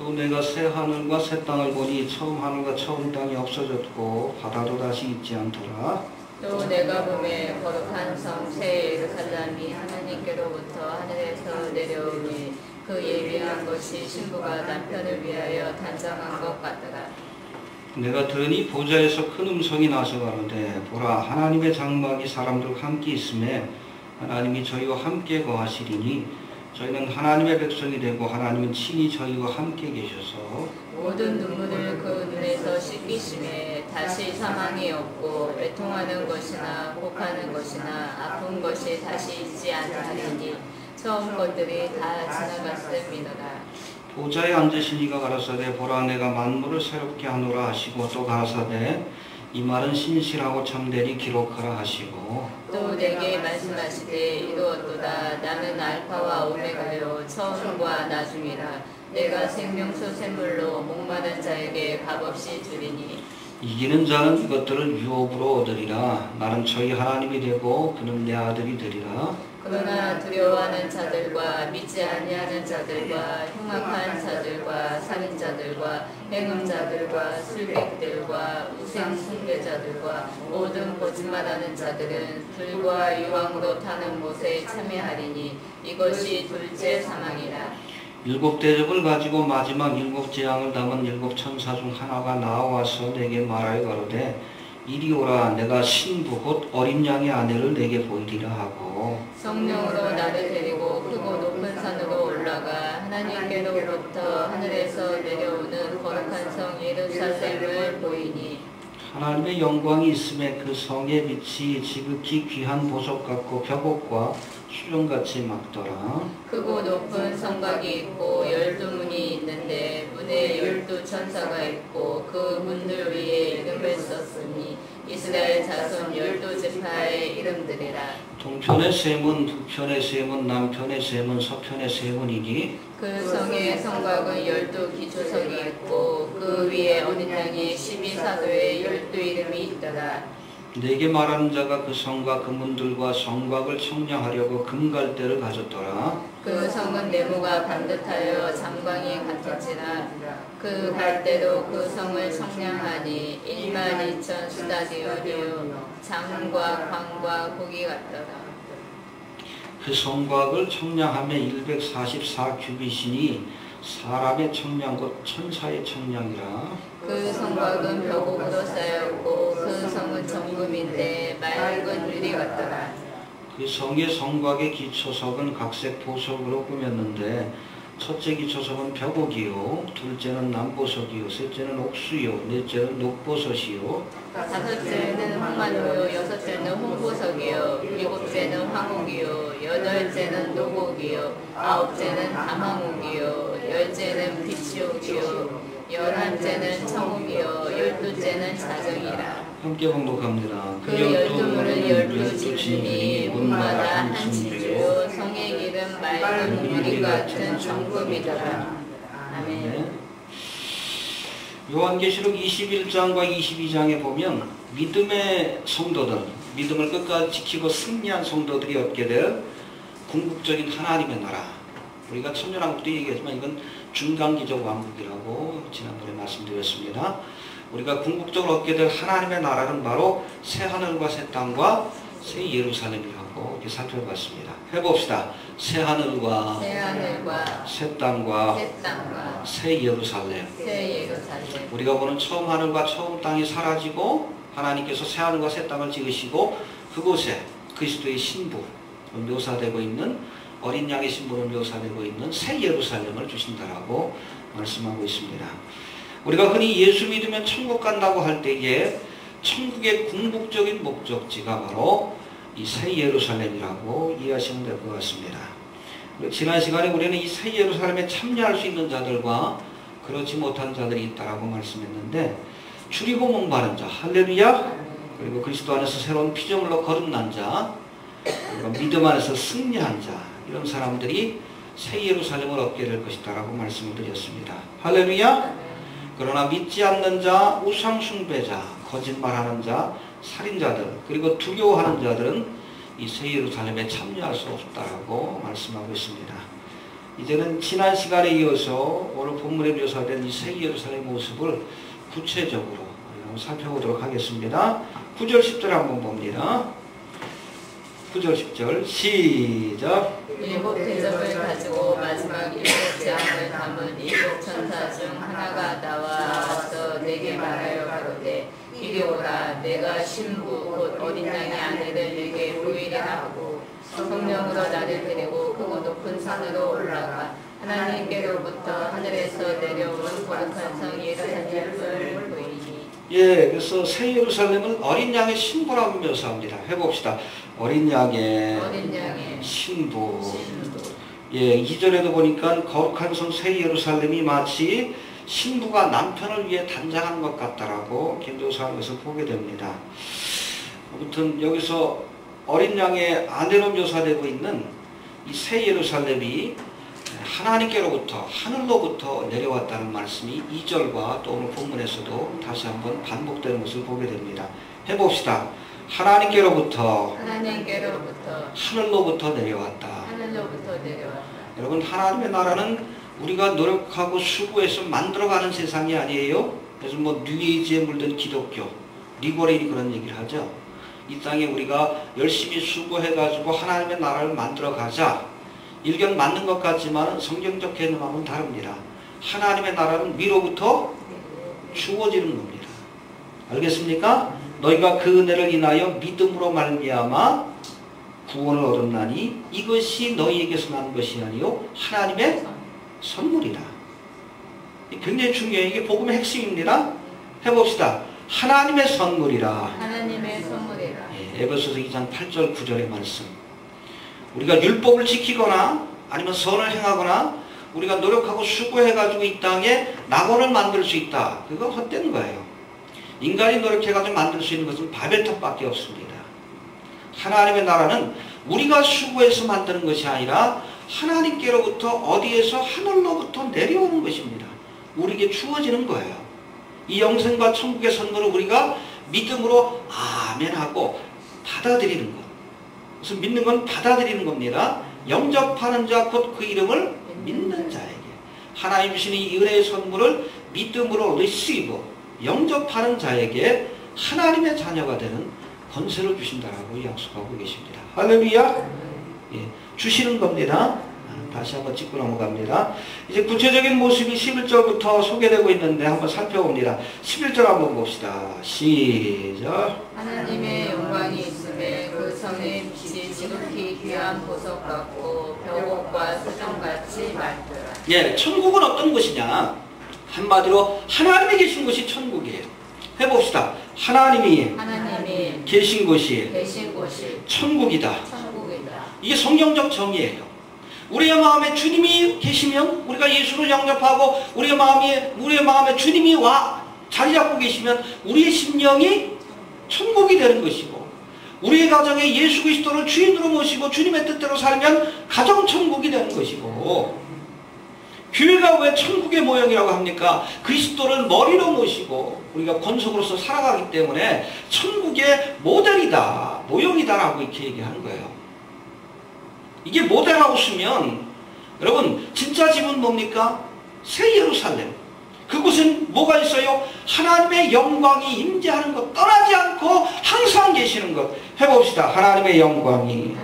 또 내가 새 하늘과 새 땅을 보니 처음 하늘과 처음 땅이 없어졌고 바다도 다시 있지 않더라. 또 내가 보매 거룩한 성 새 예루살렘이 하나님께로부터 하늘에서 내려오니 그 예비한 것이 신부가 남편을 위하여 단장한 것 같더라. 내가 들으니 보좌에서 큰 음성이 나서 가로되 보라 하나님의 장막이 사람들과 함께 있음에 하나님이 저희와 함께 거하시리니 저희는 하나님의 백성이 되고 하나님은 친히 저희와 함께 계셔서 모든 눈물을 그 눈에서 씻기심에 다시 사망이 없고 애통하는 것이나 곡하는 것이나 아픈 것이 다시 있지 않으리니 처음 것들이 다 지나갔음이더라. 보좌에 앉으신 이가 가라사대 보라 내가 만물을 새롭게 하노라 하시고 또 가라사대 이 말은 신실하고 참되리 기록하라 하시고 또 내게 말씀하시되 이루었도다. 나는 알파와 오메가요 처음과 나중이라. 내가 생명수 샘물로 목마른 자에게 값없이 주리니 이기는 자는 이것들을 유업으로 얻으리라. 나는 저희 하나님이 되고 그는 내 아들이 되리라. 그러나 두려워하는 자들과 믿지 아니하는 자들과 흉악한 자들과 살인자들과 행음자들과 술객들과 우상 숭배자들과 모든 거짓말하는 자들은 불과 유황으로 타는 못에 참여하리니 이것이 둘째 사망이라. 일곱 대접을 가지고 마지막 일곱 재앙을 담은 일곱 천사 중 하나가 나와서 내게 말하여 가로되 이리 오라 내가 신부 곧 어린 양의 아내를 내게 보이리라 하고 성령으로 나를 데리고 크고 높은 산으로 올라가 하나님께로부터 하늘에서 내려오는 거룩한 성 예루살렘을 보이니 하나님의 영광이 있음에 그 성의 빛이 지극히 귀한 보석 같고 벽옥과 수정같이 막더라. 크고 높은 성곽이 있고 12문이 있는데 문에 12천사가 있고 그 문들 위에 이름을 썼으니 이스라엘 자손 12지파의 이름들이라. 동편의 세 문, 북편의 세 문, 남편의 세 문, 서편의 세 문이니 그 성의 성곽은 12기초석이 있고 그 위에 어린 양의 12사도의 12이름이 있더라. 내게 말하는 자가 그 성과 그 문들과 성곽을 청량하려고 금갈대를 가졌더라. 그 성은 네모가 반듯하여 장광이 같은지라. 그 갈대로 그 성을 청량하니 12,000 스타디온이요 장과 광과 고기 같더라. 그 성곽을 청량함에 144규빗이니 사람의 청량 곧 천사의 청량이라. 그 성곽은 벽옥으로 쌓였고 그 성은 정금인데 맑은 유리 같더라. 그 성의 성곽의 기초석은 각색 보석으로 꾸몄는데 첫째 기초석은 벽옥이요 둘째는 남보석이요 셋째는 옥수요 넷째는 녹보석이요 다섯째는 황만호요 여섯째는 홍보석이요 일곱째는 황옥이요 여덟째는 녹옥이요 아홉째는 담황옥이요 열째는 비치옥이요 11째는 청옥이요 12째는 자정이라. 함께 봉독합니다. 그 12문은 12지중이 문마다 한 지주요 성의 이름 맑은 유리 같은 정금이더라. 아멘. 요한계시록 21장과 22장에 보면 믿음의 성도들, 믿음을 끝까지 지키고 승리한 성도들이 얻게 될 궁극적인 하나님의 나라. 우리가 천년왕국도 얘기하지만 이건 중간기적 왕국이라고 지난번에 말씀드렸습니다. 우리가 궁극적으로 얻게 될 하나님의 나라는 바로 새 하늘과 새 땅과 새 예루살렘이라고 이렇게 살펴봤습니다. 해봅시다. 새 하늘과 새 땅과 새 예루살렘. 우리가 보는 처음 하늘과 처음 땅이 사라지고 하나님께서 새 하늘과 새 땅을 지으시고 그곳에 그리스도의 신부 묘사되고 있는 어린 양의 신부로 묘사되고 있는 새 예루살렘을 주신다라고 말씀하고 있습니다. 우리가 흔히 예수 믿으면 천국 간다고 할 때에 천국의 궁극적인 목적지가 바로 이 새 예루살렘이라고 이해하시면 될 것 같습니다. 지난 시간에 우리는 이 새 예루살렘에 참여할 수 있는 자들과 그렇지 못한 자들이 있다라고 말씀했는데 줄이고 목마른 자, 할렐루야, 그리고 그리스도 안에서 새로운 피조물로 거듭난 자, 그리고 믿음 안에서 승리한 자, 이런 사람들이 새 예루살렘을 얻게 될 것이다 라고 말씀을 드렸습니다. 할렐루야. 그러나 믿지 않는 자, 우상 숭배자, 거짓말하는 자, 살인자들, 그리고 두려워하는 자들은 이 새 예루살렘에 참여할 수 없다라고 말씀하고 있습니다. 이제는 지난 시간에 이어서 오늘 본문에 묘사된 이 새 예루살렘 모습을 구체적으로 한번 살펴보도록 하겠습니다. 9절 10절 한번 봅니다. 9절 10절 시작. 일곱 대접을 가지고 마지막 일곱 재앙을 담은 일곱 천사 중 하나가 나와서 내게 말하여 가로되 이리 오라. 내가 신부 곧 어린 양의 아내를 내게 보이리라 하고 성령으로 나를 데리고 크고 높은 산으로 올라가 하나님께로부터 하늘에서 내려온 거룩한 성 예루살렘을 보이니. 예, 그래서 새 예루살렘은 어린 양의 신부라고 묘사합니다. 해봅시다. 어린 양의 신부. 예, 2절에도 보니까 거룩한 성 새 예루살렘이 마치 신부가 남편을 위해 단장한 것 같다라고 묘사하는 것을 보게 됩니다. 아무튼 여기서 어린 양의 아내로 묘사되고 있는 이 새 예루살렘이 하나님께로부터 하늘로부터 내려왔다는 말씀이 2절과 또 오늘 본문에서도 다시 한번 반복되는 것을 보게 됩니다. 해봅시다. 하나님께로부터 하늘로부터 내려왔다. 여러분, 하나님의 나라는 우리가 노력하고 수고해서 만들어가는 세상이 아니에요. 그래서 뭐 뉴에이지에 물든 기독교, 리버레일이 그런 얘기를 하죠. 이 땅에 우리가 열심히 수고해가지고 하나님의 나라를 만들어가자. 일견 맞는 것 같지만 성경적 개념하고는 다릅니다. 하나님의 나라는 위로부터 주어지는 겁니다. 알겠습니까? 너희가 그 은혜를 인하여 믿음으로 말미암아 구원을 얻었나니 이것이 너희에게서 난 것이 아니요 하나님의 선물이다. 굉장히 중요해요. 이게 복음의 핵심입니다. 해봅시다. 하나님의 선물이라. 예, 에베소서 2장 8절 9절의 말씀. 우리가 율법을 지키거나 아니면 선을 행하거나 우리가 노력하고 수고해가지고 이 땅에 낙원을 만들 수 있다. 그건 헛된 거예요. 인간이 노력해가지고 만들 수 있는 것은 바벨탑밖에 없습니다. 하나님의 나라는 우리가 수고해서 만드는 것이 아니라 하나님께로부터 어디에서 하늘로부터 내려오는 것입니다. 우리에게 주어지는 거예요. 이 영생과 천국의 선물을 우리가 믿음으로 아멘하고 받아들이는 것. 그래서 믿는 건 받아들이는 겁니다. 영접하는 자 곧 그 이름을 믿는 자에게 하나님 주시는 이 은혜의 선물을 믿음으로 receive, 영접하는 자에게 하나님의 자녀가 되는 권세를 주신다라고 약속하고 계십니다. 할렐루야. 예, 주시는 겁니다. 다시 한번 짚고 넘어갑니다. 이제 구체적인 모습이 11절부터 소개되고 있는데 한번 살펴봅니다. 11절 한번 봅시다. 시작. 하나님의 영광이 있음에 그 성의 빛이 지극히 귀한 보석 같고 벽옥과 수정같이 맑더라. 예, 천국은 어떤 곳이냐? 한마디로 하나님이 계신 곳이 천국이에요. 해봅시다. 하나님이 계신 곳이 천국이다. 이게 성경적 정의예요. 우리의 마음에 주님이 계시면 우리가 예수를 영접하고 우리의 마음에 주님이 자리 잡고 계시면 우리의 심령이 천국이 되는 것이고 우리의 가정에 예수 그리스도를 주인으로 모시고 주님의 뜻대로 살면 가정 천국이 되는 것이고 교회가 왜 천국의 모형이라고 합니까? 그리스도를 머리로 모시고 우리가 권속으로서 살아가기 때문에 천국의 모델이다, 모형이다라고 이렇게 얘기하는 거예요. 이게 모델하우스면 여러분 진짜 집은 뭡니까? 새 예루살렘. 그곳은 뭐가 있어요? 하나님의 영광이 임재하는 것, 떠나지 않고 항상 계시는 것. 해봅시다. 하나님의 영광이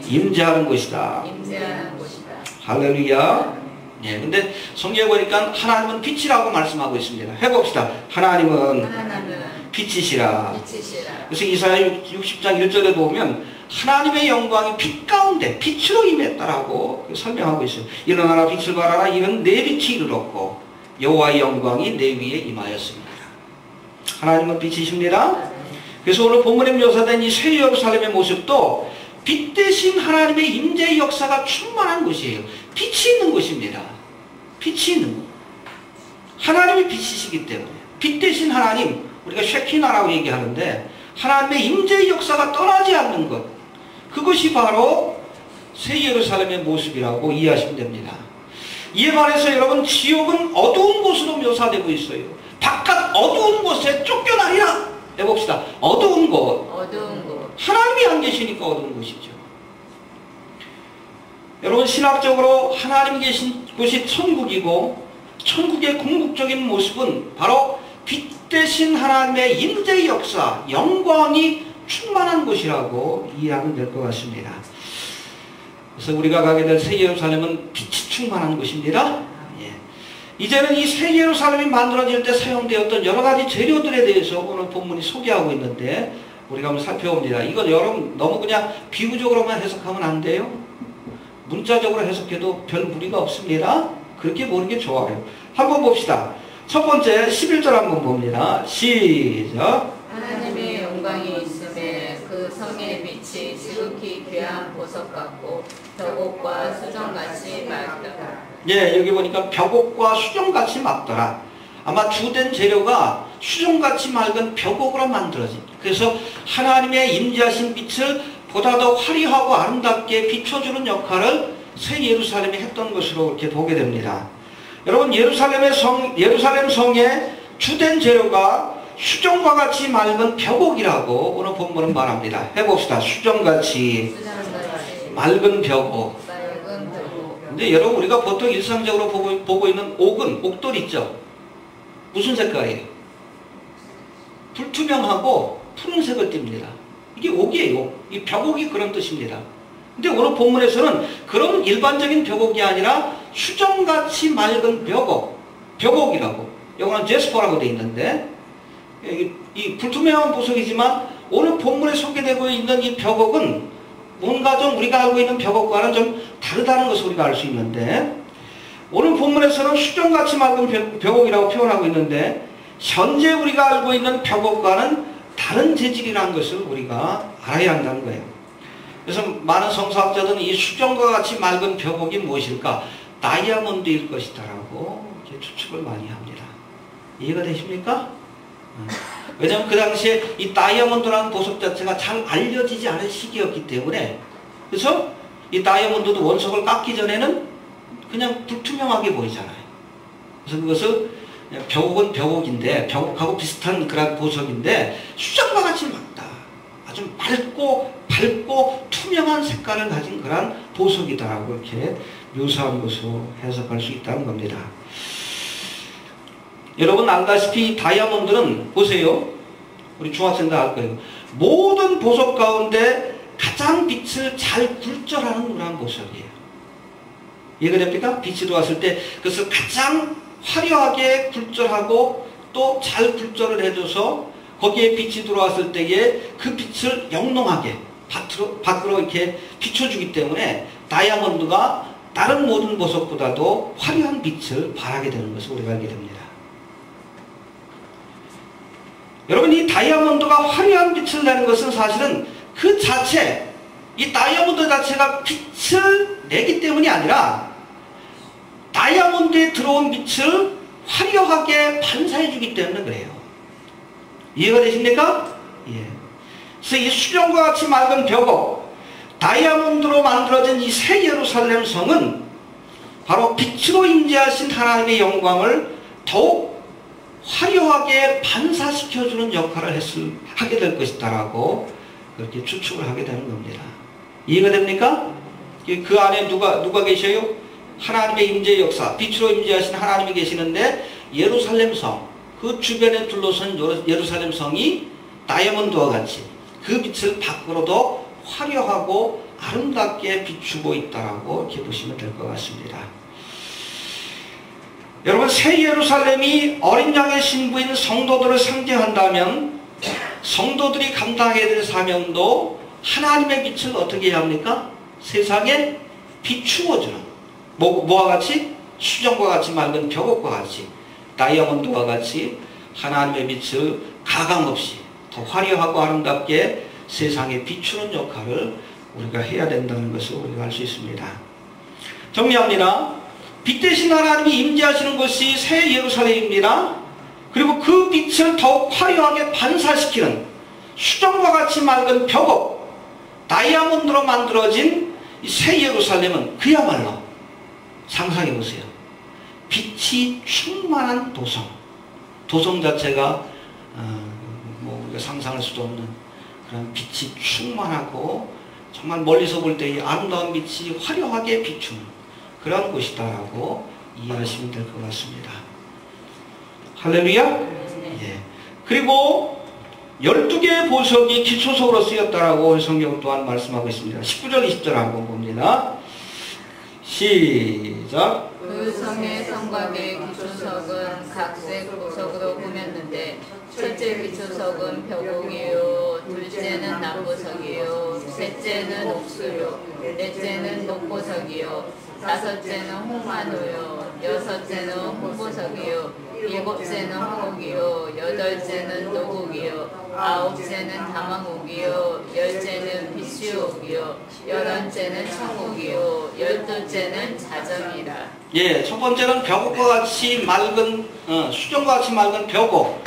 임재하는 것이다. 할렐루야. 예, 근데 성경에 보니까 하나님은 빛이라고 말씀하고 있습니다. 해봅시다. 하나님은 빛이시라. 그래서 이사야 60장 1절에 보면 하나님의 영광이 빛 가운데 빛으로 임했다라고 설명하고 있어요. 일어나라 빛을 발하라. 이는 내 빛이 이르렀고 여호와의 영광이 내 위에 임하였습니다. 하나님은 빛이십니다. 그래서 오늘 본문에 묘사된 이 새 예루살렘의 모습도 빛 대신 하나님의 임재의 역사가 충만한 곳이에요. 빛이 있는 곳입니다. 빛이 있는 곳. 하나님이 빛이시기 때문에 빛 대신 하나님, 우리가 쉐키나라고 얘기하는데 하나님의 임재의 역사가 떠나지 않는 것, 그것이 바로 새 예루살렘의 모습이라고 이해하시면 됩니다. 이에 반해서 여러분 지옥은 어두운 곳으로 묘사되고 있어요. 바깥 어두운 곳에 쫓겨나리라. 해봅시다. 어두운 곳. 하나님이 안 계시니까 어두운 곳이죠. 여러분 신학적으로 하나님 계신 곳이 천국이고 천국의 궁극적인 모습은 바로 빛 대신 하나님의 임재의 역사, 영광이 충만한 곳이라고 이해하면 될 것 같습니다. 그래서 우리가 가게 될 새 예루살렘은 빛이 충만한 곳입니다. 예. 이제는 이 새 예루살렘이 만들어질 때 사용되었던 여러 가지 재료들에 대해서 오늘 본문이 소개하고 있는데 우리가 한번 살펴봅니다. 이거 여러분 너무 그냥 비유적으로만 해석하면 안 돼요. 문자적으로 해석해도 별 무리가 없습니다. 그렇게 보는 게 좋아요. 한번 봅시다. 첫 번째 11절 한번 봅니다. 시작. 하나님의 영광이 있음에 그 성의 빛이 지극히 귀한 보석 같고 벽옥과 수정같이 맑더라. 예, 여기 보니까 벽옥과 수정같이 맑더라. 아마 주된 재료가 수정같이 맑은 벽옥으로 만들어진. 그래서 하나님의 임재하신 빛을 보다 더 화려하고 아름답게 비춰주는 역할을 새 예루살렘이 했던 것으로 이렇게 보게 됩니다. 여러분 예루살렘 성의 주된 재료가 수정과 같이 맑은 벽옥이라고 오늘 본문은 말합니다. 해봅시다. 수정같이 맑은 벽옥. 근데 여러분 우리가 보통 일상적으로 보고 있는 옥돌 있죠? 무슨 색깔이에요? 불투명하고 푸른색을 띱니다. 이게 옥이에요. 이 벽옥이 그런 뜻입니다. 근데 오늘 본문에서는 그런 일반적인 벽옥이 아니라 수정같이 맑은 벽옥이라고. 영어는 제스퍼라고 되어 있는데 이 불투명한 보석이지만 오늘 본문에 소개되고 있는 이 벽옥은 뭔가 좀 우리가 알고 있는 벽옥과는 좀 다르다는 것을 우리가 알 수 있는데 오늘 본문에서는 수정같이 맑은 벽옥이라고 표현하고 있는데 현재 우리가 알고 있는 벽옥과는 다른 재질이라는 것을 우리가 알아야 한다는 거예요. 그래서 많은 성서학자들은 이 수정과 같이 맑은 벽옥이 무엇일까? 다이아몬드일 것이다라고 이렇게 추측을 많이 합니다. 이해가 되십니까? 왜냐하면 그 당시에 이 다이아몬드라는 보석 자체가 잘 알려지지 않은 시기였기 때문에 그래서 이 다이아몬드도 원석을 깎기 전에는 그냥 불투명하게 보이잖아요. 그래서 그것을 벽옥은 벽옥인데 벽옥하고 비슷한 그런 보석인데 수정과 같이 맑다. 아주 밝고 투명한 색깔을 가진 그런 보석이다라고 이렇게 묘사한 것으로 해석할 수 있다는 겁니다. 여러분 알다시피 다이아몬드는 보세요. 우리 중학생들 알 거예요. 모든 보석 가운데 가장 빛을 잘 굴절하는 그런 보석이에요. 이해가 됩니까? 빛이 들어왔을 때 그것을 가장 화려하게 굴절하고 또 잘 굴절을 해줘서 거기에 빛이 들어왔을 때에 그 빛을 영롱하게 밖으로 이렇게 비춰주기 때문에 다이아몬드가 다른 모든 보석보다도 화려한 빛을 발하게 되는 것을 우리가 알게 됩니다. 여러분 이 다이아몬드가 화려한 빛을 내는 것은 사실은 그 자체 이 다이아몬드 자체가 빛을 내기 때문이 아니라 다이아몬드에 들어온 빛을 화려하게 반사해주기 때문에 그래요. 이해가 되십니까? 예. 그래서 이 수정과 같이 맑은 벽옥, 다이아몬드로 만들어진 이 새 예루살렘 성은 바로 빛으로 임재하신 하나님의 영광을 더욱 화려하게 반사시켜주는 역할을 하게 될 것이다라고 그렇게 추측을 하게 되는 겁니다. 이해가 됩니까? 그 안에 누가 계셔요? 하나님의 임재 역사, 빛으로 임재하신 하나님이 계시는데 예루살렘 성, 그 주변에 둘러선 예루살렘 성이 다이아몬드와 같이 그 빛을 밖으로도 화려하고 아름답게 비추고 있다라고 이렇게 보시면 될 것 같습니다. 여러분 새 예루살렘이 어린 양의 신부인 성도들을 상징한다면 성도들이 감당해야 될 사명도 하나님의 빛을 어떻게 해야 합니까? 세상에 비추어주는 뭐와 같이? 수정과 같이 맑은 벽옥과 같이 다이아몬드와 같이 하나님의 빛을 가감없이 더 화려하고 아름답게 세상에 비추는 역할을 우리가 해야 된다는 것을 우리가 알 수 있습니다. 정리합니다. 빛 대신 하나님이 임재하시는 것이 새 예루살렘입니다. 그리고 그 빛을 더욱 화려하게 반사시키는 수정과 같이 맑은 벽옥, 다이아몬드로 만들어진 이 새 예루살렘은 그야말로 상상해 보세요. 빛이 충만한 도성 자체가 우리가 상상할 수도 없는 그런 빛이 충만하고 정말 멀리서 볼 때 이 아름다운 빛이 화려하게 비추는 그런 곳이다라고 이해하시면 될 것 같습니다. 할렐루야. 예. 그리고 12개의 보석이 기초석으로 쓰였다라고 성경 또한 말씀하고 있습니다. 19절 20절 한번 봅니다. 시작. 그 성의 성곽의 기초석은 각색 보석으로 꾸몄는데 첫째 기초석은 벽옥이요, 둘째는 남보석이요, 셋째는 옥수요, 넷째는 녹보석이요, 다섯째는 홍마노요, 여섯째는 홍보석이요, 일곱째는 홍옥이요, 여덟째는 노곡이요, 아홉째는 다망옥이요, 열째는 비추옥이요, 열한째는 청옥이요, 열둘째는 자정이라. 예, 첫 번째는 벽옥과 같이 맑은 수정과 같이 맑은 벽옥,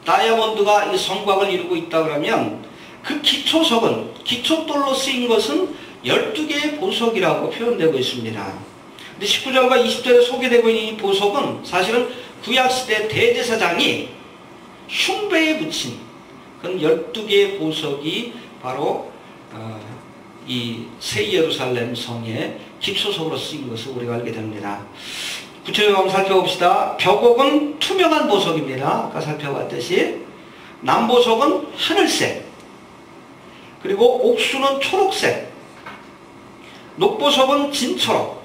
다이아몬드가 이 성곽을 이루고 있다 그러면 그 기초석은 기초돌로 쓰인 것은 12개의 보석이라고 표현되고 있습니다. 근데 19절과 20절에 소개되고 있는 이 보석은 사실은 구약시대 대제사장이 흉배에 붙인 그런 12개의 보석이 바로 이 새 예루살렘 성의 기초석으로 쓰인 것을 우리가 알게 됩니다. 구체적으로 한번 살펴봅시다. 벽옥은 투명한 보석입니다. 아까 살펴봤듯이 남보석은 하늘색, 그리고 옥수는 초록색, 녹보석은 진초록,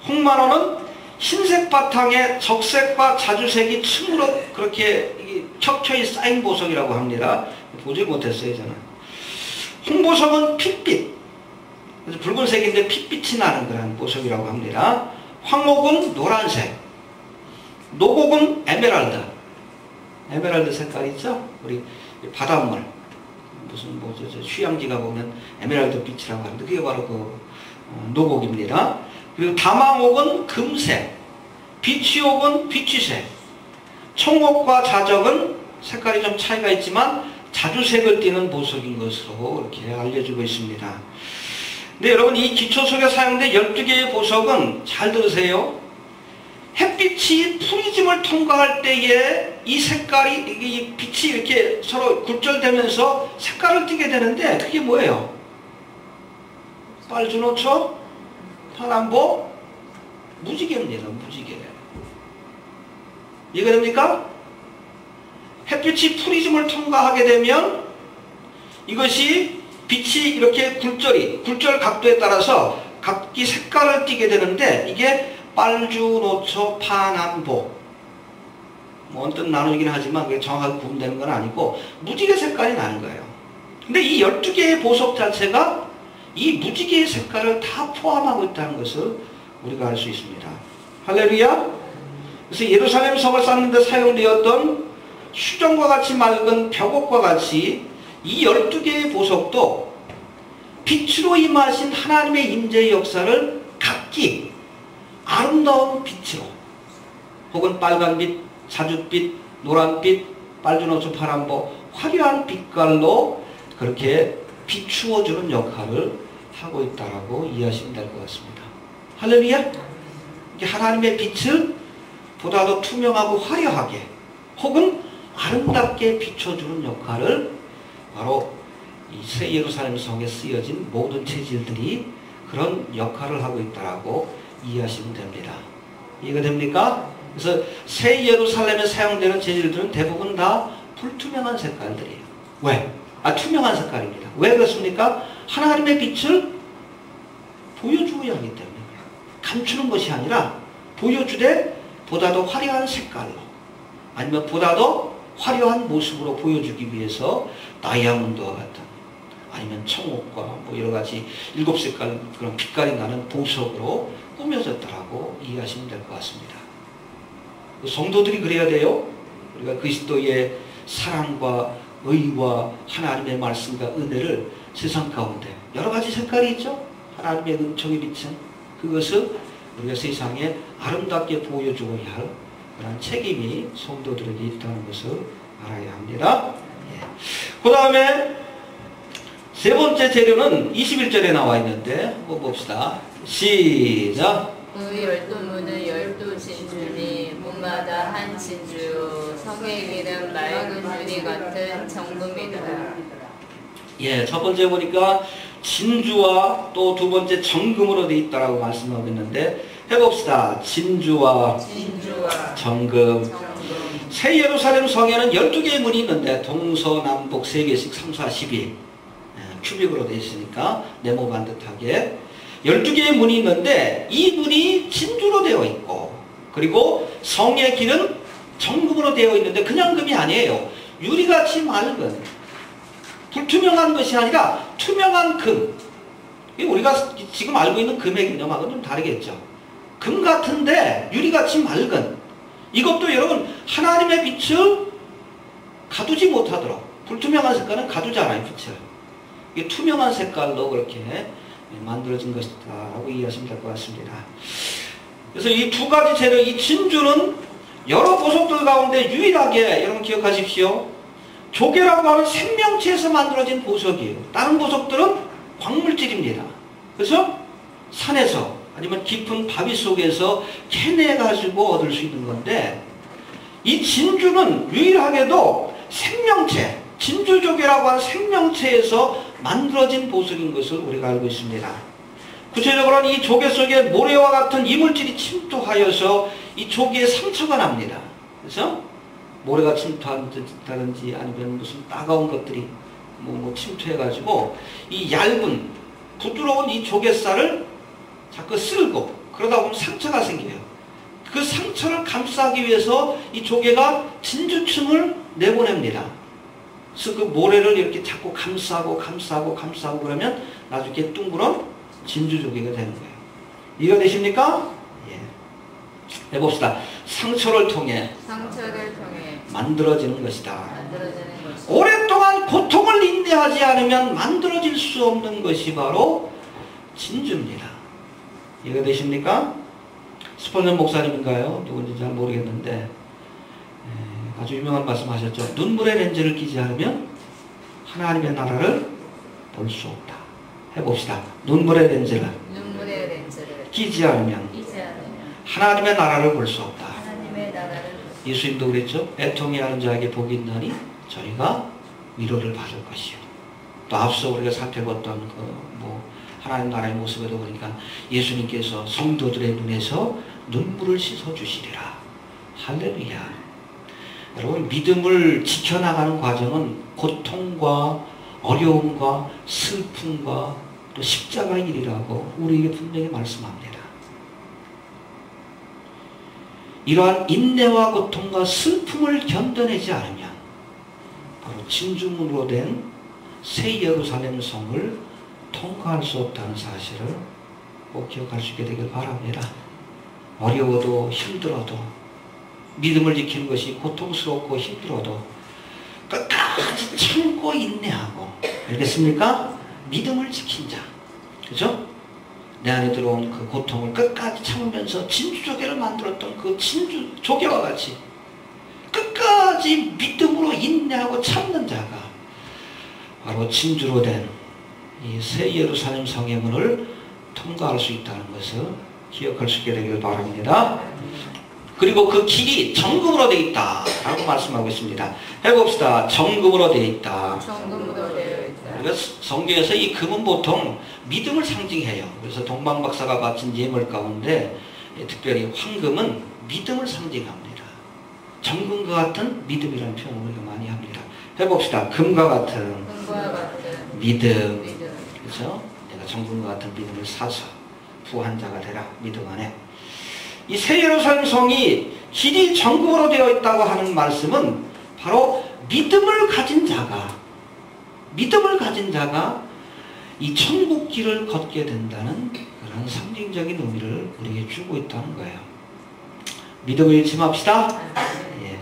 홍마노는 흰색 바탕에 적색과 자주색이 층으로 그렇게 켜켜이 쌓인 보석이라고 합니다. 보지 못했어요, 저는. 홍보석은 핏빛, 붉은색인데 핏빛이 나는 그런 보석이라고 합니다. 황옥은 노란색, 노곡은 에메랄드 색깔 있죠? 우리 바닷물, 무슨 휴양지 가보면 에메랄드 빛이라고 하는데 그게 바로 그 노곡입니다. 그리고 다망옥은 금색, 비취옥은 비취색, 청옥과 자적은 색깔이 좀 차이가 있지만 자주색을 띠는 보석인 것으로 이렇게 알려지고 있습니다. 근데 여러분, 이 기초석에 사용된 12개의 보석은 잘 들으세요. 햇빛이 프리즘을 통과할 때에 이 색깔이, 이 빛이 이렇게 서로 굴절되면서 색깔을 띠게 되는데 그게 뭐예요? 빨주노초, 파란보, 무지개입니다. 무지개. 이해가 됩니까? 햇빛이 프리즘을 통과하게 되면 이것이 빛이 이렇게 굴절 각도에 따라서 각기 색깔을 띠게 되는데 이게 빨주노초, 파남보, 뭐 언뜻 나누긴 하지만 그게 정확하게 구분되는 건 아니고 무지개 색깔이 나는 거예요. 근데 이 12개의 보석 자체가 이 무지개의 색깔을 다 포함하고 있다는 것을 우리가 알 수 있습니다. 할렐루야. 그래서 예루살렘 성을 쌓는 데 사용되었던 수정과 같이 맑은 벽옥과 같이 이 12개의 보석도 빛으로 임하신 하나님의 임재의 역사를 각기 아름다운 빛으로, 혹은 빨간빛, 자줏빛, 노란빛, 빨주노초, 파란보, 화려한 빛깔로 그렇게 비추어주는 역할을 하고 있다라고 이해하시면 될 것 같습니다. 할렐루야. 하나님의 빛을 보다 더 투명하고 화려하게 혹은 아름답게 비춰주는 역할을 바로 이 새 예루살렘 성에 쓰여진 모든 재질들이 그런 역할을 하고 있다라고 이해하시면 됩니다. 이해가 됩니까? 그래서 새 예루살렘에 사용되는 재질들은 대부분 다 불투명한 색깔들이에요. 왜? 투명한 색깔입니다. 왜 그렇습니까? 하나님의 빛을 보여주어야 하기 때문에 감추는 것이 아니라 보여주되 보다 더 화려한 색깔로, 아니면 보다 더 화려한 모습으로 보여주기 위해서 다이아몬드와 같은, 아니면 청옥과 뭐 여러 가지 7색깔 그런 빛깔이 나는 보석으로 꾸며졌다라고 이해하시면 될 것 같습니다. 성도들이 그래야 돼요. 우리가 그리스도의 사랑과 의와 하나님의 말씀과 은혜를 세상 가운데 여러 가지 색깔이 있죠. 하나님의 은총이 비친 그것을 우리가 세상에 아름답게 보여주어야 할 그런 책임이 성도들에게 있다는 것을 알아야 합니다. 예. 그 다음에 세 번째 재료는 21절에 나와 있는데 한번 봅시다. 시작. 그 12문은 12진주니 문마다 한 진주, 성의 길은 맑은 유리 같은 정금이더라. 예, 첫 번째 보니까 진주와 또 두 번째 정금으로 되어 있다라고 말씀하고 있는데 해봅시다. 진주와 정금. 새 예루살렘 성에는 12개의 문이 있는데 동서남북 3개씩 3, 4, 12 큐빅으로 되어 있으니까 네모 반듯하게 12개의 문이 있는데 이 문이 진주로 되어 있고 그리고 성의 길은 정금으로 되어 있는데 그냥 금이 아니에요. 유리같이 맑은 불투명한 것이 아니라 투명한 금. 우리가 지금 알고 있는 금의 개념하고는 좀 다르겠죠. 금 같은데 유리같이 맑은 이것도 여러분 하나님의 빛을 가두지 못하도록 불투명한 색깔은 가두지 않아요. 빛을. 이게 투명한 색깔로 그렇게 만들어진 것이다 라고 이해하시면 될 것 같습니다. 그래서 이 두 가지 재료, 이 진주는 여러 보석들 가운데 유일하게 여러분 기억하십시오. 조개라고 하는 생명체에서 만들어진 보석이에요. 다른 보석들은 광물질입니다. 그래서 산에서 아니면 깊은 바위 속에서 캐내가지고 얻을 수 있는 건데 이 진주는 유일하게도 생명체, 진주조개라고 하는 생명체에서 만들어진 보석인 것을 우리가 알고 있습니다. 구체적으로는 이 조개 속에 모래와 같은 이물질이 침투하여서 이 조개에 상처가 납니다. 그래서 모래가 침투한다든지 아니면 무슨 따가운 것들이 침투해가지고 이 얇은 부드러운 이 조개살을 자꾸 쓸고 그러다 보면 상처가 생겨요. 그 상처를 감싸기 위해서 이 조개가 진주층을 내보냅니다. 그래서 그 모래를 이렇게 자꾸 감싸고 그러면 나중에 둥그런 진주조개가 되는 거예요. 이해가 되십니까? 예. 해봅시다. 상처를 통해 만들어지는 것이다. 오랫동안 고통을 인내하지 않으면 만들어질 수 없는 것이 바로 진주입니다. 이해가 되십니까? 스펄전 목사님인가요? 누군지 잘 모르겠는데 아주 유명한 말씀하셨죠. 눈물의 렌즈를 끼지 않으면 하나님의 나라를 볼 수 없다. 해봅시다. 눈물의 렌즈를 끼지 않으면 하나님의 나라를 볼 수 없다. 예수님도 그랬죠. 애통이 하는 자에게 복이 있나니 저희가 위로를 받을 것이요. 또 앞서 우리가 살펴봤던 하나님 나라의 모습에도 보니까 예수님께서 성도들의 눈에서 눈물을 씻어주시리라. 할렐루야. 여러분 믿음을 지켜나가는 과정은 고통과 어려움과 슬픔과 또 십자가의 일이라고 우리에게 분명히 말씀합니다. 이러한 인내와 고통과 슬픔을 견뎌내지 않으면 바로 진주문으로 된 새 예루살렘 성을 통과할 수 없다는 사실을 꼭 기억할 수 있게 되길 바랍니다. 어려워도 힘들어도 믿음을 지키는 것이 고통스럽고 힘들어도 끝까지 참고 인내하고 알겠습니까? 믿음을 지킨 자 그죠? 내 안에 들어온 그 고통을 끝까지 참으면서 진주조개를 만들었던 그 진주조개와 같이 끝까지 믿음으로 인내하고 참는 자가 바로 진주로 된 이 새 예루살렘 성의 문을 통과할 수 있다는 것을 기억할 수 있게 되길 바랍니다. 그리고 그 길이 정금으로 되어 있다 라고 말씀하고 있습니다. 해봅시다. 정금으로 되어 있다. 그래서 성경에서 이 금은 보통 믿음을 상징해요. 그래서 동방박사가 바친 예물 가운데 특별히 황금은 믿음을 상징합니다. 정금과 같은 믿음이라는 표현을 우리가 많이 합니다. 해봅시다. 금과 같은 믿음. 그래서 내가 정금과 같은 믿음을 사서 부한 자가 되라. 믿음 안에. 이 새 예루살렘 성이 길이 정금으로 되어 있다고 하는 말씀은 바로 믿음을 가진 자가 이 천국 길을 걷게 된다는 그런 상징적인 의미를 우리에게 주고 있다는 거예요. 믿음을 잃지 맙시다. 예.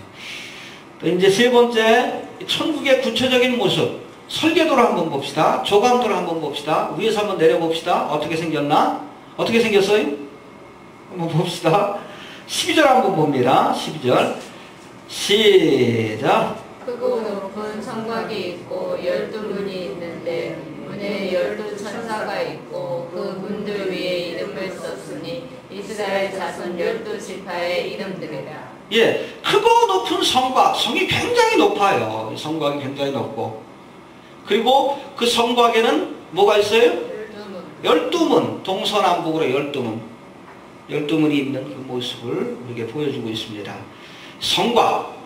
또 이제 세 번째, 천국의 구체적인 모습. 설계도를 한번 봅시다. 조감도를 한번 봅시다. 위에서 한번 내려봅시다. 어떻게 생겼나? 어떻게 생겼어요? 한번 봅시다. 12절 한번 봅니다. 12절. 시작. 크고 높은 성곽이 있고 12문이 있는데 문에 12천사가 있고 그 문들 위에 이름을 썼으니 이스라엘 자손 12지파의 이름들이라. 예, 크고 높은 성곽. 성이 굉장히 높아요. 성곽이 굉장히 높고 그리고 그 성곽에는 뭐가 있어요? 12문. 12문, 동서남북으로 12문. 12문이 있는 그 모습을 우리에게 보여주고 있습니다. 성곽.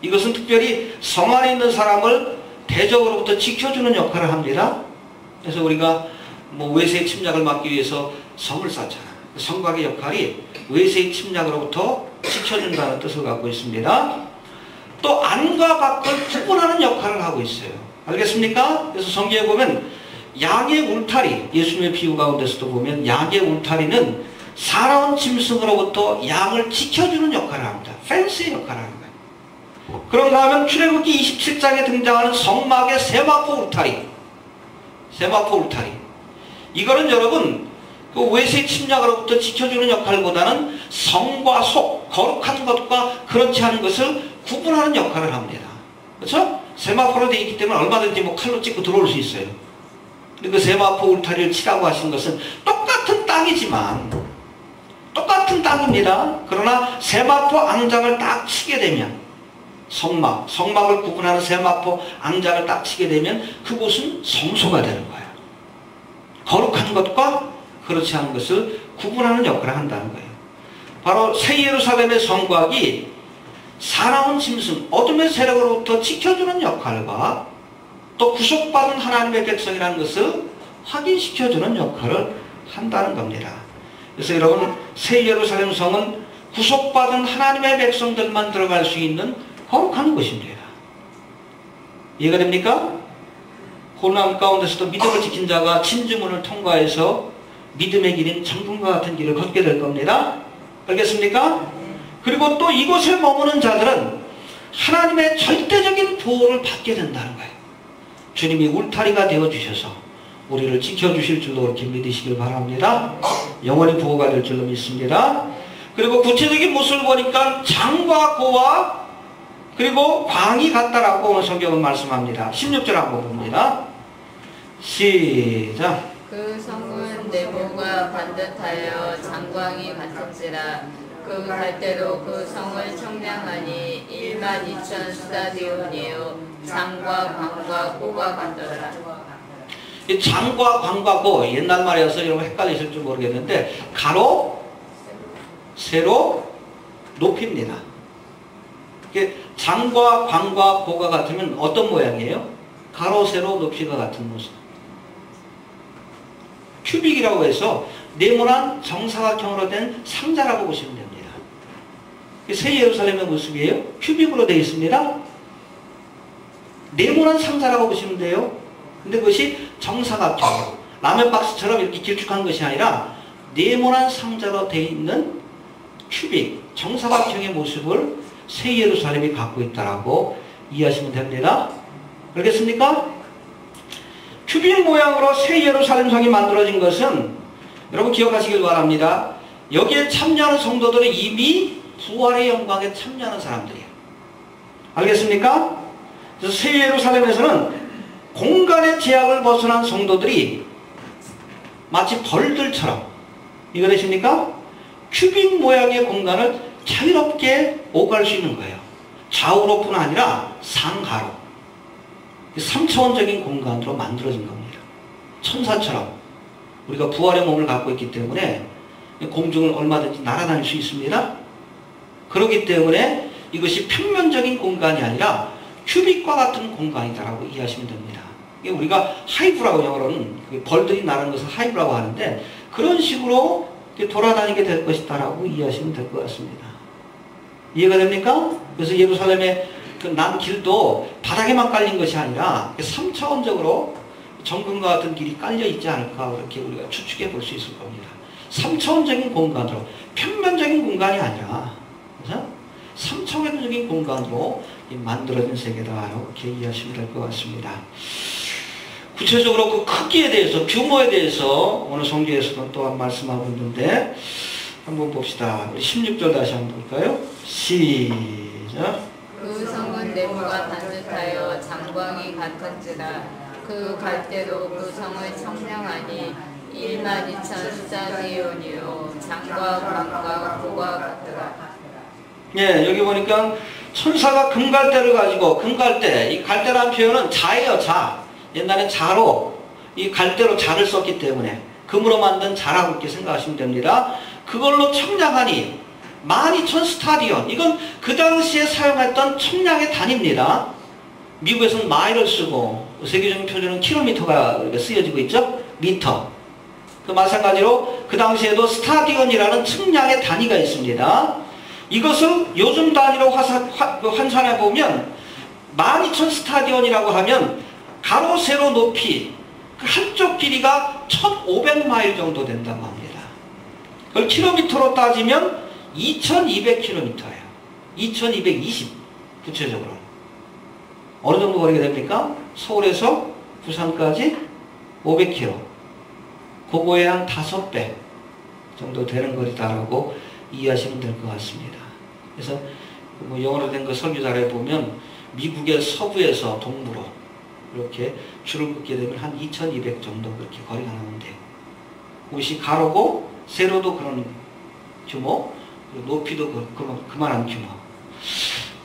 이것은 특별히 성 안에 있는 사람을 대적으로부터 지켜주는 역할을 합니다. 그래서 우리가 뭐 외세의 침략을 막기 위해서 성을 쌓잖아. 성곽의 역할이 외세의 침략으로부터 지켜준다는 뜻을 갖고 있습니다. 또 안과 밖을 구분하는 역할을 하고 있어요. 알겠습니까? 그래서 성경에 보면 양의 울타리, 예수님의 비유 가운데서도 보면 양의 울타리는 사나운 짐승으로부터 양을 지켜주는 역할을 합니다. 펜스의 역할을 하는 거예요. 그런가 하면 출애굽기 27장에 등장하는 성막의 세마포 울타리. 세마포 울타리. 이거는 여러분 그 외세 침략으로부터 지켜주는 역할보다는 성과 속, 거룩한 것과 그렇지 않은 것을 구분하는 역할을 합니다. 그렇죠? 세마포로 되어 있기 때문에 얼마든지 뭐 칼로 찍고 들어올 수 있어요. 근데 그 세마포 울타리를 치라고 하신 것은 똑같은 땅이지만 똑같은 땅입니다. 그러나 세마포 앙장을 딱 치게 되면 성막을 구분하는 세마포 앙장을 딱 치게 되면 그곳은 성소가 되는 거예요. 거룩한 것과 그렇지 않은 것을 구분하는 역할을 한다는 거예요. 바로 새 예루살렘의 성곽이 사나운 짐승, 어둠의 세력으로부터 지켜주는 역할과 또 구속받은 하나님의 백성이라는 것을 확인시켜주는 역할을 한다는 겁니다. 그래서 여러분 새 예루살렘 성은 구속받은 하나님의 백성들만 들어갈 수 있는 거룩한 곳입니다. 이해가 됩니까? 고난 가운데서도 믿음을 지킨 자가 진주문을 통과해서 믿음의 길인 정금과 같은 길을 걷게 될 겁니다. 알겠습니까? 그리고 또 이곳에 머무는 자들은 하나님의 절대적인 보호를 받게 된다는 거예요. 주님이 울타리가 되어주셔서 우리를 지켜주실 줄로 그렇게 믿으시길 바랍니다. 영원히 보호가 될 줄로 믿습니다. 그리고 구체적인 모습을 보니까 장과 고와 그리고 광이 같다라고 오늘 성경은 말씀합니다. 16절 한번 봅니다. 시작. 그 성은 내부가 반듯하여 장광이 같은지라 그 갈대로 그 성을 청량하니 12,000 스타디온이요 장과 광과 고가 같더라. 이 장과 광과 고 옛날 말이어서 여러분 헷갈리실 줄 모르겠는데 가로 세로 높이입니다. 장과 광과 고가 같으면 어떤 모양이에요? 가로 세로 높이가 같은 모습. 큐빅이라고 해서 네모난 정사각형으로 된 상자라고 보시면 됩니다. 새 예루살렘의 모습이에요. 큐빅으로 되어 있습니다. 네모난 상자라고 보시면 돼요. 근데 그것이 정사각형, 라면 박스처럼 이렇게 길쭉한 것이 아니라 네모난 상자로 되어 있는 큐빅, 정사각형의 모습을 새 예루살렘이 갖고 있다라고 이해하시면 됩니다. 알겠습니까? 큐빅 모양으로 새 예루살렘 성이 만들어진 것은 여러분 기억하시길 바랍니다. 여기에 참여하는 성도들은 이미 부활의 영광에 참여하는 사람들이에요. 알겠습니까? 그래서 새 예루살렘에서는 공간의 제약을 벗어난 성도들이 마치 벌들처럼, 이거 되십니까? 큐빅 모양의 공간을 자유롭게 오갈 수 있는 거예요. 좌우로뿐 아니라 상하로 3차원적인 공간으로 만들어진 겁니다. 천사처럼 우리가 부활의 몸을 갖고 있기 때문에 공중을 얼마든지 날아다닐 수 있습니다. 그렇기 때문에 이것이 평면적인 공간이 아니라 큐빅과 같은 공간이다라고 이해하시면 됩니다. 우리가 하이브라고 영어로는 벌들이 나는 것을 하이브라고 하는데 그런 식으로 돌아다니게 될 것이다라고 이해하시면 될 것 같습니다. 이해가 됩니까? 그래서 예루살렘의 그 난 길도 바닥에만 깔린 것이 아니라 3차원적으로 정금과 같은 길이 깔려 있지 않을까 그렇게 우리가 추측해 볼 수 있을 겁니다. 3차원적인 공간으로, 평면적인 공간이 아니라 3차원적인 공간으로 만들어진 세계다 이렇게 이해하시면 될 것 같습니다. 구체적으로 그 크기에 대해서, 규모에 대해서 오늘 성경에서는 또한 말씀하고 있는데 한번 봅시다. 우리 16절 다시 한번 볼까요? 시작. 그 성은 내부가 반듯하여 장광이 같은지라 그 갈대로 그 성을 청량하니 12,000 스타디온이요 장과 광과 고가 같더라. 예, 여기 보니까 천사가 금갈대를 가지고, 금갈대, 이 갈대라는 표현은 자예요, 자. 옛날엔 자로 이 갈대로 잔을 썼기 때문에 금으로 만든 잔하고 이렇게 생각하시면 됩니다. 그걸로 청량하니 12,000 스타디온. 이건 그 당시에 사용했던 청량의 단위입니다. 미국에서는 마일을 쓰고 세계적인 표준은 킬로미터가 쓰여지고 있죠. 미터. 그 마찬가지로 그 당시에도 스타디온이라는 측량의 단위가 있습니다. 이것을 요즘 단위로 환산해 보면 12,000 스타디온이라고 하면 가로 세로 높이 그 한쪽 길이가 1,500마일 정도 된다고 합니다. 그걸 킬로미터로 따지면 2,200km예요. 2,220 구체적으로. 어느 정도 거리가 됩니까? 서울에서 부산까지 500km. 그거에 한 5배 정도 되는 거리다라고 이해하시면 될 것 같습니다. 그래서 뭐 영어로 된 거 설교 자료에 보면 미국의 서부에서 동부로 이렇게 줄을 긋게 되면 한 2,200 정도 그렇게 거리가 나온대요. 그것이 가로고 세로도 그런 규모, 높이도 그만한 규모.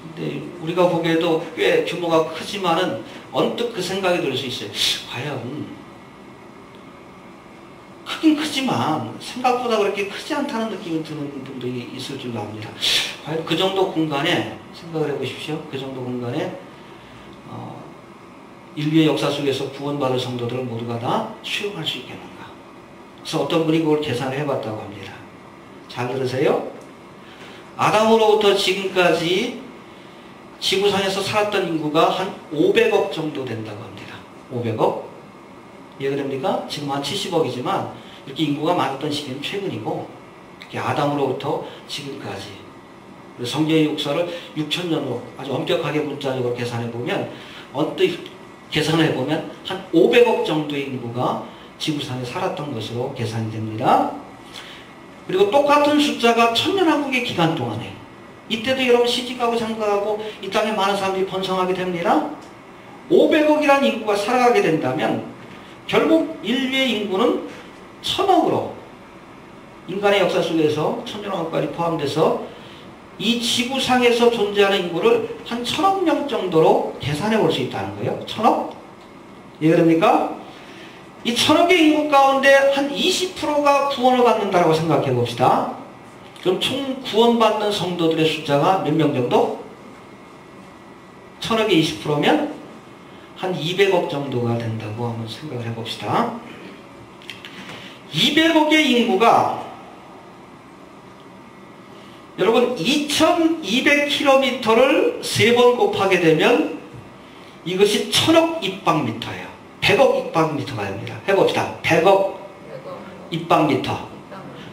근데 우리가 보기에도 꽤 규모가 크지만은 언뜻 그 생각이 들 수 있어요. 과연 크긴 크지만 생각보다 그렇게 크지 않다는 느낌이 드는 분들이 있을 줄로 압니다. 과연 그 정도 공간에 생각을 해보십시오. 그 정도 공간에 인류의 역사 속에서 구원받을 성도들을 모두가 다 수용할 수 있겠는가. 그래서 어떤 분이 그걸 계산을 해봤다고 합니다. 잘 들으세요. 아담으로부터 지금까지 지구상에서 살았던 인구가 한 500억 정도 된다고 합니다. 500억? 이해가 됩니까? 지금 한 70억이지만 이렇게 인구가 많았던 시기는 최근이고 이렇게 아담으로부터 지금까지 성경의 역사를 6,000년으로 아주 엄격하게 문자적으로 계산해보면 언뜻 계산해보면 한 500억 정도의 인구가 지구상에 살았던 것으로 계산이 됩니다. 그리고 똑같은 숫자가 천년왕국의 기간 동안에 이때도 여러분 시집가고 장가가고 이 땅에 많은 사람들이 번성하게 됩니다. 500억이라는 인구가 살아가게 된다면 결국 인류의 인구는 1,000억으로 인간의 역사 속에서 천년왕국까지 포함돼서 이 지구상에서 존재하는 인구를 한 1,000억 명 정도로 계산해 볼 수 있다는 거예요. 1,000억? 이해가 됩니까? 이 1,000억의 인구 가운데 한 20%가 구원을 받는다고 생각해 봅시다. 그럼 총 구원받는 성도들의 숫자가 몇 명 정도? 1,000억의 20%면 한 200억 정도가 된다고 한번 생각을 해봅시다. 200억의 인구가 여러분 2,200km를 3번 곱하게 되면 이것이 1,000억 입방미터예요. 100억 입방미터가 됩니다. 해봅시다. 100억 입방미터.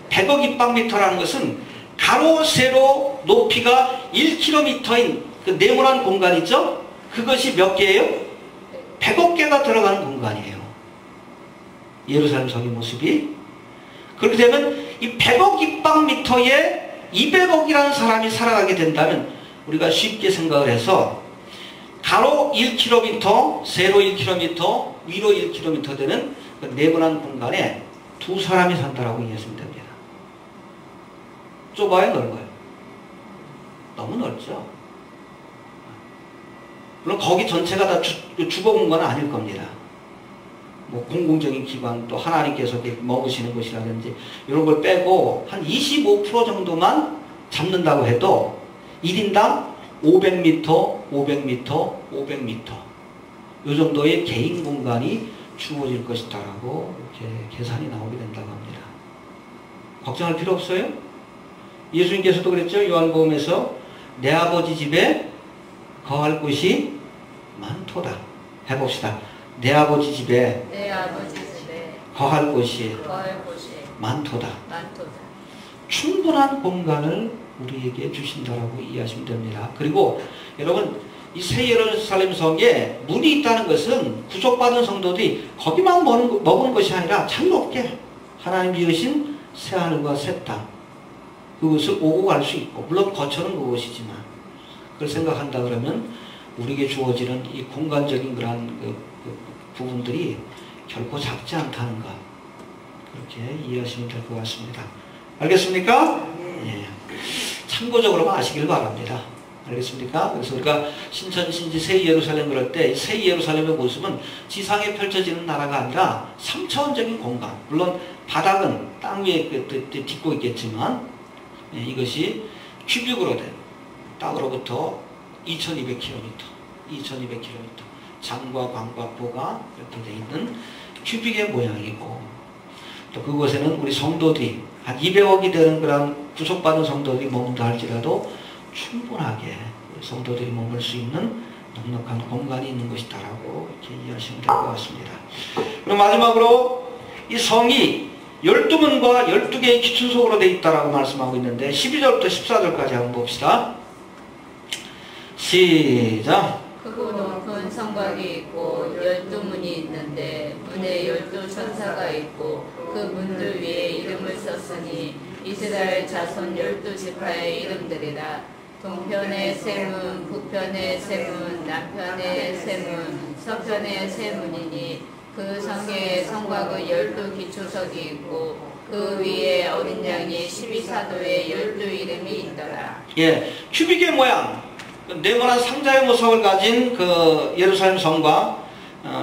100억 입방미터라는 것은 가로 세로 높이가 1km인 그 네모난 공간 있죠? 그것이 몇 개예요? 100억 개가 들어가는 공간이에요. 예루살렘 성의 모습이. 그렇게 되면 이 100억 입방미터에 200억이라는 사람이 살아가게 된다면 우리가 쉽게 생각을 해서 가로 1km, 세로 1km, 위로 1km 되는 그 네모난 공간에 두 사람이 산다라고 이해하시면 됩니다. 좁아요, 넓어요? 너무 넓죠. 물론 거기 전체가 다 주거 공간은 아닐 겁니다. 뭐 공공적인 기관, 또 하나님께서 먹으시는 것이라든지 이런 걸 빼고 한 25% 정도만 잡는다고 해도 1인당 500m, 500m, 500m 이 정도의 개인 공간이 주어질 것이다라고 이렇게 계산이 나오게 된다고 합니다. 걱정할 필요 없어요? 예수님께서도 그랬죠. 요한복음에서 내 아버지 집에 거할 곳이 많도다. 해봅시다. 내 아버지 집에 거할 곳이 많도다. 충분한 공간을 우리에게 주신다라고 이해하시면 됩니다. 그리고 여러분 이 새 예루살렘 성에 문이 있다는 것은 구속받은 성도들이 거기만 머무는 것이 아니라 참 높게 하나님 지으신 새 하늘과 새 땅 그것을 오고 갈 수 있고 물론 거처는 그것이지만 그걸 생각한다 그러면 우리에게 주어지는 이 공간적인 그러한 부분들이 결코 작지 않다는 것 그렇게 이해하시면 될 것 같습니다. 알겠습니까? 예. 참고적으로만 아시길 바랍니다. 알겠습니까? 그래서 우리가 신천신지 새 예루살렘 그럴 때 새 예루살렘의 모습은 지상에 펼쳐지는 나라가 아니라 3차원적인 공간, 물론 바닥은 땅 위에 딛고 있겠지만 이것이 큐빅으로 된 땅으로부터 2200km 장과 광과 포가 이렇게 되어 있는 큐빅의 모양이고, 또 그곳에는 우리 성도들이 한 200억이 되는 그런 구속받은 성도들이 머문다 할지라도 충분하게 성도들이 머물 수 있는 넉넉한 공간이 있는 것이다라고 이렇게 이해하시면 될 것 같습니다. 그럼 마지막으로 이 성이 12문과 12개의 기초석으로 되어 있다라고 말씀하고 있는데 12절부터 14절까지 한번 봅시다. 시작. 크고 높은 성곽이 있고 12문이 있는데 문에 12천사가 있고 그 문들 위에 이름을 썼으니 이스라엘 자손 12지파의 이름들이라. 동편의 세 문, 북편의 세 문, 남편의 세 문, 서편의 세 문이니 그 성에 성곽의 12기초석이 있고 그 위에 어린 양이 12사도의 12이름이 있더라. 예, 큐빅의 모양, 네모난 상자의 모습을 가진 그 예루살렘 성곽,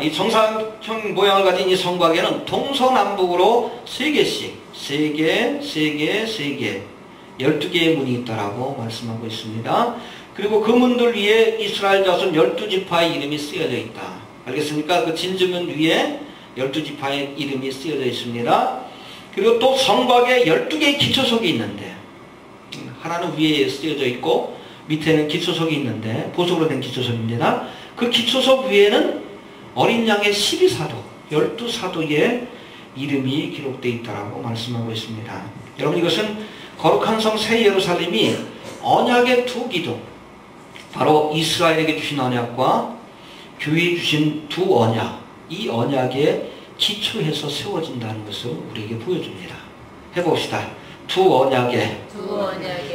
이 정사형 모양을 가진 이 성곽에는 동서남북으로 3개씩, 3개, 12개의 문이 있다라고 말씀하고 있습니다. 그리고 그 문들 위에 이스라엘 자손 12지파의 이름이 쓰여져 있다. 알겠습니까? 그 진주문 위에 12지파의 이름이 쓰여져 있습니다. 그리고 또 성곽에 12개의 기초석이 있는데, 하나는 위에 쓰여져 있고 밑에는 기초석이 있는데 보석으로 된 기초석입니다. 그 기초석 위에는 어린 양의 12사도, 12사도의 이름이 기록되어 있다라고 말씀하고 있습니다. 여러분, 이것은 거룩한 성 새 예루살렘이 언약의 두 기둥, 바로 이스라엘에게 주신 언약과 교회에 주신 두 언약, 이 언약에 기초해서 세워진다는 것을 우리에게 보여줍니다. 해봅시다. 두 언약의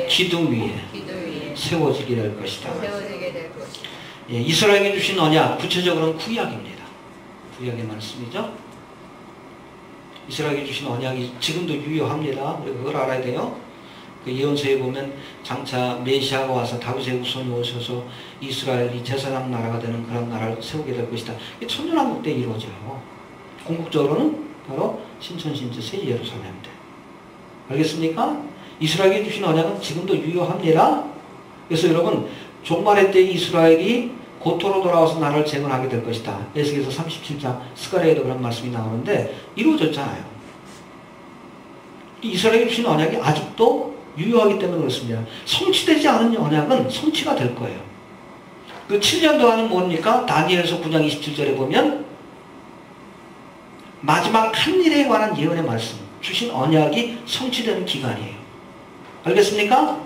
기둥 위에 세워지게 될 것이다. 예, 이스라엘에게 주신 언약, 구체적으로는 구약입니다. 구약의 말씀이죠. 이스라엘에게 주신 언약이 지금도 유효합니다. 그걸 알아야 돼요. 그 예언서에 보면 장차 메시아가 와서 다윗의 후손이 오셔서 이스라엘이 제사장 나라가 되는 그런 나라를 세우게 될 것이다. 이게 천년왕국 때 이루어져요. 궁극적으로는 바로 신천신지 새 예루살렘입니다. 알겠습니까? 이스라엘에게 주신 언약은 지금도 유효합니다. 그래서 여러분, 종말의 때 이스라엘이 고토로 돌아와서 나라를 재건하게 될 것이다. 에스겔서 37장 스가랴에도 그런 말씀이 나오는데 이루어졌잖아요. 이스라엘에게 주신 언약이 아직도 유효하기 때문에 그렇습니다. 성취되지 않은 언약은 성취가 될 거예요. 그 7년 동안은 뭡니까? 다니엘서 9장 27절에 보면 마지막 한 일에 관한 예언의 말씀, 주신 언약이 성취되는 기간이에요. 알겠습니까?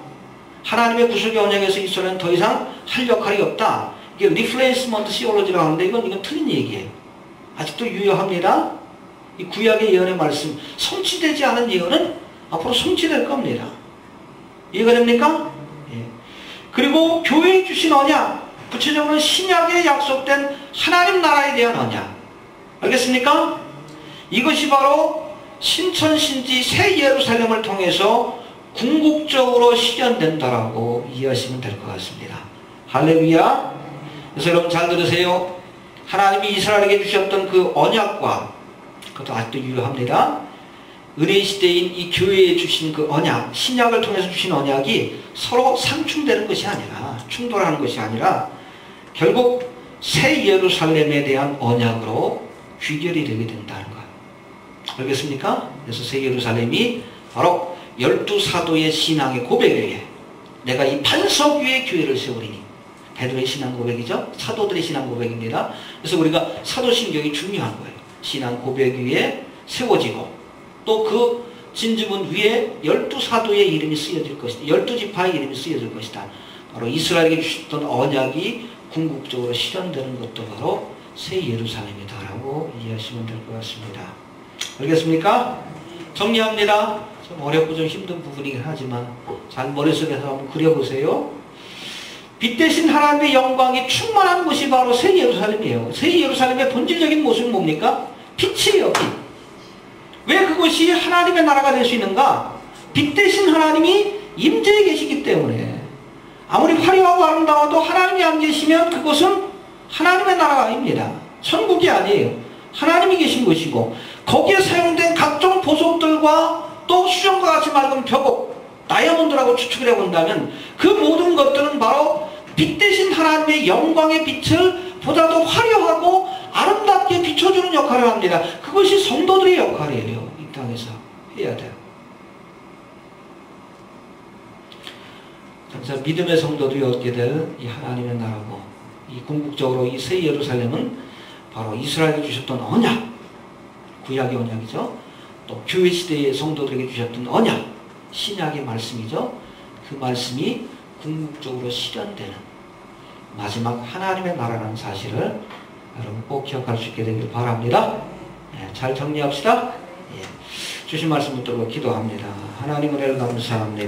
하나님의 구속의 언약에서 이스라엘은 더 이상 할 역할이 없다. 이게 리플레이스먼트 시올로지라고 하는데 이건 틀린 얘기예요. 아직도 유효합니다. 이 구약의 예언의 말씀, 성취되지 않은 예언은 앞으로 성취될 겁니다. 이해가 됩니까? 예. 그리고 교회에 주신 언약, 구체적으로는 신약에 약속된 하나님 나라에 대한 언약. 알겠습니까? 이것이 바로 신천신지 새 예루살렘을 통해서 궁극적으로 실현된다라고 이해하시면 될 것 같습니다. 할렐루야. 그래서 여러분 잘 들으세요. 하나님이 이스라엘에게 주셨던 그 언약과, 그것도 아직도 유효합니다. 은혜 시대인 이 교회에 주신 그 언약, 신약을 통해서 주신 언약이 서로 상충되는 것이 아니라, 충돌하는 것이 아니라 결국 새 예루살렘에 대한 언약으로 귀결이 되게 된다는 것. 알겠습니까? 그래서 새 예루살렘이 바로 12사도의 신앙의 고백 위에, 내가 이 반석 위에 교회를 세우리니, 베드로의 신앙 고백이죠. 사도들의 신앙 고백입니다. 그래서 우리가 사도신경이 중요한 거예요. 신앙 고백 위에 세워지고, 또 그 진주문 위에 12사도의 이름이 쓰여질 것이다. 12지파의 이름이 쓰여질 것이다. 바로 이스라엘에게 주셨던 언약이 궁극적으로 실현되는 것도 바로 새 예루살렘이다라고 이해하시면 될 것 같습니다. 알겠습니까? 정리합니다. 좀 어렵고 좀 힘든 부분이긴 하지만 잘 머릿속에서 한번 그려보세요. 빛 대신 하나님의 영광이 충만한 곳이 바로 새 예루살렘이에요. 새 예루살렘의 본질적인 모습은 뭡니까? 빛이에요. 빛. 왜 그것이 하나님의 나라가 될 수 있는가? 빛 대신 하나님이 임재해 계시기 때문에. 아무리 화려하고 아름다워도 하나님이 안 계시면 그것은 하나님의 나라가 아닙니다. 천국이 아니에요. 하나님이 계신 것이고 거기에 사용된 각종 보석들과 또 수정과 같이 맑은 벽옥, 다이아몬드라고 추측을 해본다면 그 모든 것들은 바로 빛 대신 하나님의 영광의 빛을 보다 더 화려하고 아름답게 비춰주는 역할을 합니다. 그것이 성도들의 역할이에요. 이 땅에서 해야 돼요. 그래서 믿음의 성도들이 얻게 될 이 하나님의 나라고 이 궁극적으로 이 새 예루살렘은 바로 이스라엘에 주셨던 언약, 구약의 언약이죠. 또 교회 시대의 성도들에게 주셨던 언약, 신약의 말씀이죠. 그 말씀이 궁극적으로 실현되는 마지막 하나님의 나라라는 사실을 여러분 꼭 기억할 수 있게 되길 바랍니다. 잘 정리합시다. 주신 말씀 붙들고 기도합니다. 하나님 은혜를 감사합니다.